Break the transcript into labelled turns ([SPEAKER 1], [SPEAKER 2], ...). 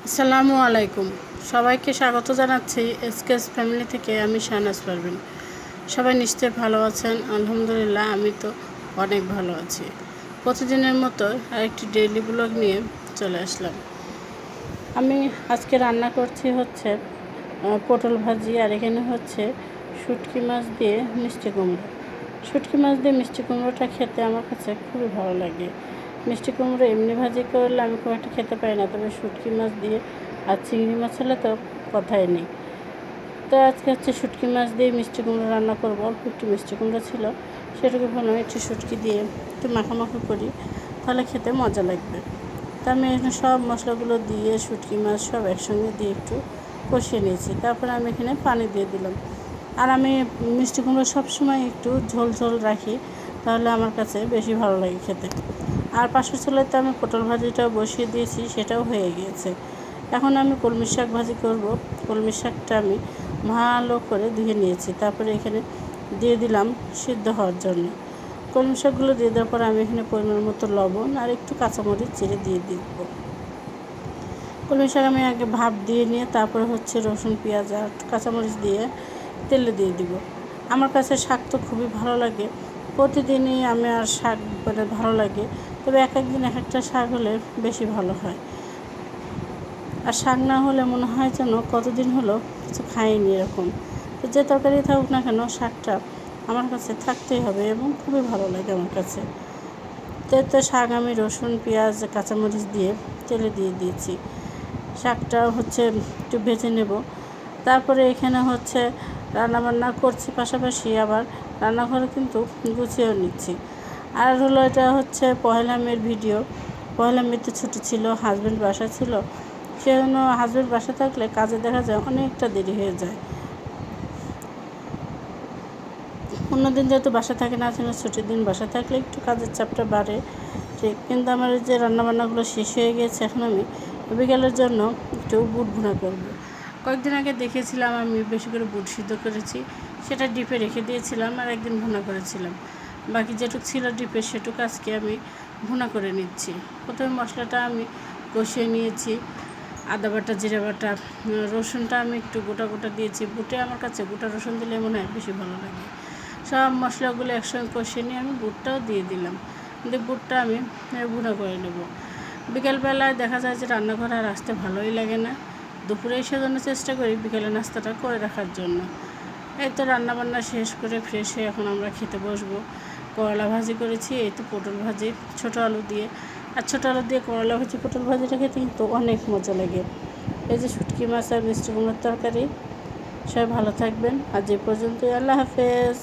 [SPEAKER 1] আসসালামু আলাইকুম। সবাইকে স্বাগত জানাচ্ছি এসকেএস ফ্যামিলি থেকে। আমি শাহনাজ পারভীন। সবাই নিশ্চয়ই ভালো আছেন। আলহামদুলিল্লাহ আমি তো অনেক ভালো আছি। প্রতিদিনের মতো আরেকটি ডেইলি ব্লগ নিয়ে চলে আসলাম। আমি আজকে রান্না করছি হচ্ছে পটল ভাজি, আর এখানে হচ্ছে শুটকি মাছ দিয়ে মিষ্টি কুমড়ো। শুটকি মাছ দিয়ে মিষ্টি কুমড়োটা খেতে আমার কাছে খুবই ভালো লাগে। মিষ্টি কুমড়ো এমনি ভাজি করলে আমি খুব একটা খেতে পারি না, তবে শুটকি মাছ দিয়ে আর চিংড়ি মাছ হলে তো কথাই নেই। তো আজকে হচ্ছে শুটকি মাছ দিয়ে মিষ্টি কুমড়ো রান্না করবো। অল্প একটু মিষ্টি কুমড়ো ছিল, সেটাকে ভালো একটু শুটকি দিয়ে একটু মাখামাখি করি, তাহলে খেতে মজা লাগবে। তা আমি এখানে সব মশলাগুলো দিয়ে শুটকি মাছ সব একসঙ্গে দিয়ে একটু কষিয়ে নিয়েছি। তারপরে আমি এখানে পানি দিয়ে দিলাম। আর আমি মিষ্টি কুমড়ো সবসময় একটু ঝোল ঝোল রাখি, তাহলে আমার কাছে বেশি ভালো লাগে খেতে। আর পাশের চুলাতে আমি পটল ভাজিটাও বসিয়ে দিয়েছি, সেটাও হয়ে গিয়েছে। এখন আমি কলমি শাক ভাজি করব। কলমি শাকটা আমি ভালো করে ধুয়ে নিয়েছি, তারপরে এখানে দিয়ে দিলাম সিদ্ধ হওয়ার জন্য। কলমি শাকগুলো দিয়ে দেওয়ার পর আমি এখানে পরিমাণ মতো লবণ আর একটু কাঁচামরিচ চিড়ে দিয়ে দিব। কলমি শাক আমি আগে ভাপ দিয়ে নিয়ে তারপরে হচ্ছে রসুন পেঁয়াজ আর কাঁচামরিচ দিয়ে তেলে দিয়ে দিব। আমার কাছে শাক তো খুবই ভালো লাগে, প্রতিদিনই আমি আর শাক ভালো লাগে, তবে এক একদিন এক একটা শাক হলে বেশি ভালো হয়। আর শাক না হলে মনে হয় যেন কতদিন হলো কিছু খাইনি এরকম। তো যে তরকারি থাকুক না কেন, শাকটা আমার কাছে থাকতেই হবে এবং খুবই ভালো লাগে আমার কাছে। তো শাক আমি রসুন পেঁয়াজ কাঁচামরিচ দিয়ে তেলে দিয়ে দিয়েছি। শাকটা হচ্ছে একটু ভেজে নেব। তারপরে এখানে হচ্ছে রান্নাবান্না করছি, পাশাপাশি আবার রান্নাঘরে কিন্তু গুছিয়েও নিচ্ছি। আর হলো এটা হচ্ছে পহেলা মের ভিডিও। পহেলা মে তো ছুটি ছিল, হাজব্যান্ড বাসা ছিল, সেজন্য হাজব্যান্ড বাসা থাকলে কাজে দেখা যায় অনেকটা দেরি হয়ে যায়। অন্যদিন যেহেতু বাসা থাকে না, সেজন্য ছুটির দিন বাসা থাকলে একটু কাজের চাপটা বাড়ে ঠিক। কিন্তু আমার যে রান্নাবান্নাগুলো শেষ হয়ে গিয়েছে, এখন আমি বিকেলের জন্য একটু বুট ভুনা করব। কয়েকদিন আগে দেখেছিলাম আমি বেশি করে বুট সিদ্ধ করেছি, সেটা ডিপে রেখে দিয়েছিলাম, আর একদিন ভুনা করেছিলাম। বাকি যেটুকু ছিল ডিপে সেটুকু আজকে আমি ভুনা করে নিচ্ছি। প্রথমে মশলাটা আমি কষিয়ে নিয়েছি, আদা বাটা জিরা বাটা, রসুনটা আমি একটু গোটা গোটা দিয়েছি। বুটে আমার কাছে গোটা রসুন দিলে মনে হয় বেশি ভালো লাগে। সব মশলাগুলো একসঙ্গে কষিয়ে নিয়ে আমি বুটটাও দিয়ে দিলাম, দিয়ে বুটটা আমি ভুনা করে নেব। বিকেলবেলায় দেখা যায় যে রান্নাঘরে আর আসতে ভালোই লাগে না, দুপুরে সেজন্য চেষ্টা করি বিকেলে নাস্তাটা করে রাখার জন্য। এই তো রান্নাবান্না শেষ করে ফ্রেশ হয়ে এখন আমরা খেতে বসবো। করলা ভাজি করেছি, এই তো পটল ভাজি ছোটো আলু দিয়ে। আর ছোটো আলু দিয়ে করলা ভাজি পটল ভাজিটা খেতে কিন্তু অনেক মজা লাগে। এই যে শুটকি মাছ আর মিষ্টি কুমড়োর তরকারি। সবাই ভালো থাকবেন, আজ এই পর্যন্তই। আল্লাহ হাফেজ।